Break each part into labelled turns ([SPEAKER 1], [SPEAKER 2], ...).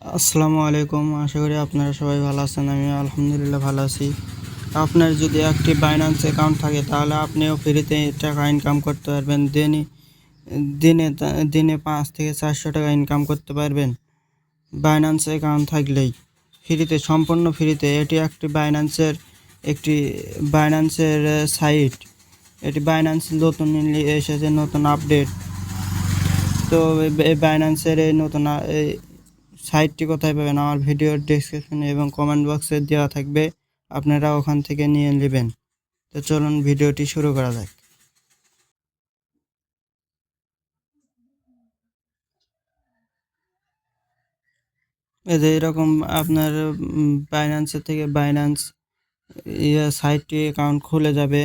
[SPEAKER 1] আসসালামু আলাইকুম। আশা করি আপনারা সবাই ভালো আছেন। আমি আলহামদুলিল্লাহ ভালো আছি। আপনার যদি একটি বাইন্যান্স অ্যাকাউন্ট থাকে তাহলে আপনিও ফ্রিতে টাকা ইনকাম করতে পারবেন। দিনে ৫ থেকে ৪০০ টাকা ইনকাম করতে পারবেন বাইন্যান্স অ্যাকাউন্ট থাকলেই। ফ্রিতে, সম্পূর্ণ ফ্রিতে। এটি একটি বাইন্যান্সের সাইট। এটি বাইন্যান্স নতুন এসেছে, নতুন আপডেট। তো এই বাইন্যান্সের এই নতুন সাইটটি কোথায় পাবেন? আমার ভিডিওর ডেসক্রিপশনে এবং কমেন্ট বক্সে দেওয়া থাকবে, আপনারা ওখান থেকে নিয়ে নেবেন। তো চলুন ভিডিওটি শুরু করা যাক। এই যে এরকম আপনার বাইন্যান্সের থেকে বাইন্যান্স সাইটটি অ্যাকাউন্ট খুলে যাবে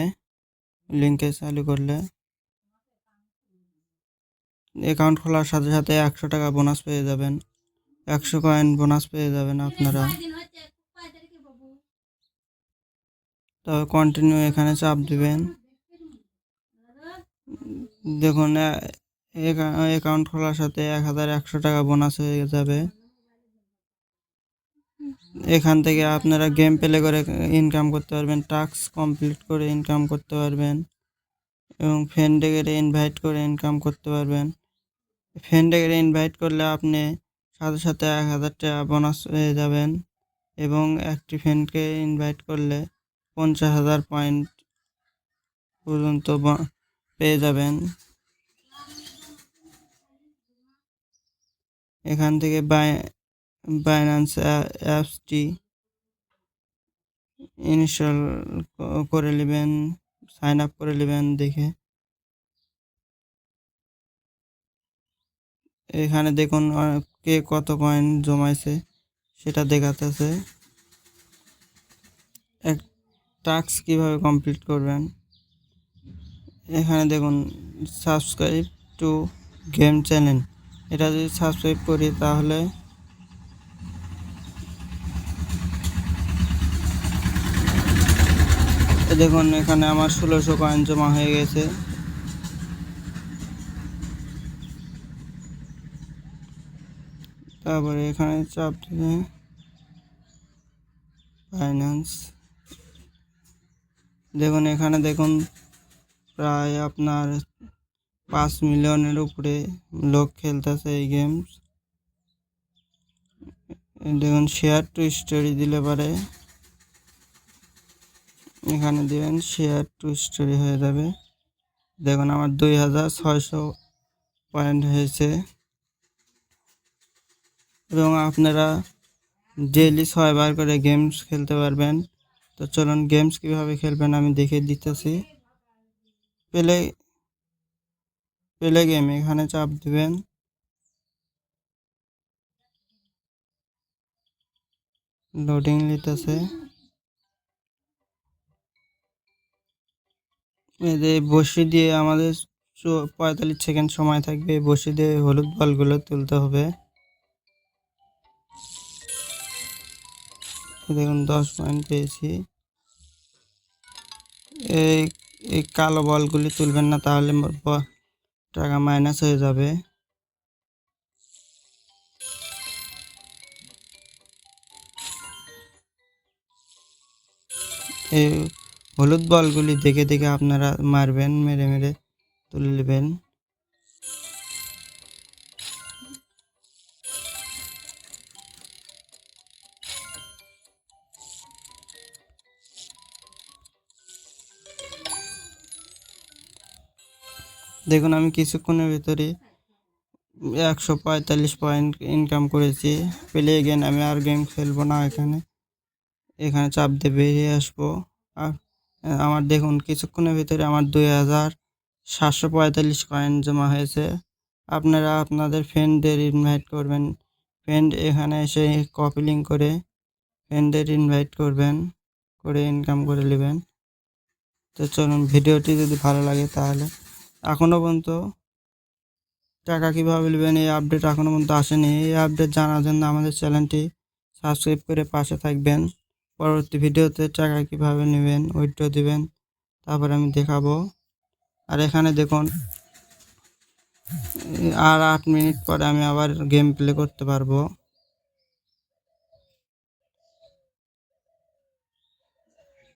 [SPEAKER 1] লিঙ্কে চালু করলে। অ্যাকাউন্ট খোলার সাথে সাথে ১০০ টাকা বোনাস পেয়ে যাবেন, ১০০ কয়েন বোনাস পেয়ে যাবেন আপনারা। তবে কন্টিনিউ এখানে চাপ দিবেন। দেখুন অ্যাকাউন্ট খোলার সাথে ১১০০ টাকা বোনাস হয়ে যাবে। এখান থেকে আপনারা গেম প্লে করে ইনকাম করতে পারবেন, টাস্ক কমপ্লিট করে ইনকাম করতে পারবেন এবং ফ্রেন্ডকে ইনভাইট করে ইনকাম করতে পারবেন। ফ্রেন্ডকে ইনভাইট করলে আপনি সাথে সাথে ১০০০ টাকা বোনাস পেয়ে যাবেন এবং একটি ফ্রেন্ডকে ইনভাইট করলে ৫০,০০০ পয়েন্ট পর্যন্ত পেয়ে যাবেন। এখান থেকে বাইন্যান্স অ্যাপসটি ইনস্টল করে নেবেন, সাইন আপ করে নেবেন দেখে। এখানে দেখুন কে কত কয়েন জমাইছে সেটা দেখাতেছে। এক টাস্ক কীভাবে কমপ্লিট করবেন এখানে দেখুন, সাবস্ক্রাইব টু গেম চ্যানেল। এটা যদি সাবস্ক্রাইব করি তাহলে দেখুন এখানে আমার ১৬০০ কয়েন জমা হয়ে গেছে। তারপরে এখানে চাপ দিলে ফাইন্যান্স, দেখুন এখানে দেখুন প্রায় আপনার ৫ মিলিয়নের উপরে লোক খেলতেছে এই গেমস। দেখুন শেয়ার টু স্টোরি দিলে পারে, এখানে দিবেন শেয়ার টু স্টোরি হয়ে যাবে। দেখুন আমার ২৬০০ পয়েন্ট হয়েছে এবং আপনারা ডেইলি ৬ বার করে গেমস খেলতে পারবেন। তো চলুন গেমস কীভাবে খেলবেন আমি দেখিয়ে দিতেছি। প্লে গেম এখানে চাপ দিবেন। লোডিং নিতেছে। এই যে বসি দিয়ে আমাদের ৪৫ সেকেন্ড সময় থাকবে। বসি দিয়ে হলুদ বলগুলো তুলতে হবে। দেখুন ১০ পয়েন্ট পেয়েছি। এই কালো বলগুলি তুলবেন না, তাহলে টাকা মাইনাস হয়ে যাবে। এই হলুদ বলগুলি দেখে দেখে আপনারা মারবেন, মেরে মেরে তুলে নেবেন। দেখুন আমি কিছুক্ষণের ভিতরে ১৪৫ পয়েন্ট ইনকাম করেছি। প্লে গেম, আমি আর গেম খেলবো না। এখানে চাপ দিয়ে বেরিয়ে আসবো। আর আমার দেখুন কিছুক্ষণের ভিতরে আমার ২৭৪৫ কয়েন জমা হয়েছে। আপনারা আপনাদের ফ্রেন্ডদের ইনভাইট করবেন। ফ্রেন্ড এখানে এসে কপি লিঙ্ক করে ফ্রেন্ডদের ইনভাইট করবেন, করে ইনকাম করে নেবেন। তো চলুন, ভিডিওটি যদি ভালো লাগে তাহলে এখনও পর্যন্ত টাকা কীভাবে নেবেন এই আপডেট এখনও পর্যন্ত আসেনি। এই আপডেট জানার জন্য আমাদের চ্যানেলটি সাবস্ক্রাইব করে পাশে থাকবেন। পরবর্তী ভিডিওতে টাকা কীভাবে নেবেন উইথড্র দিবেন তারপর আমি দেখাবো। আর এখানে দেখুন আর ৮ মিনিট পরে আমি আবার গেম প্লে করতে পারবো।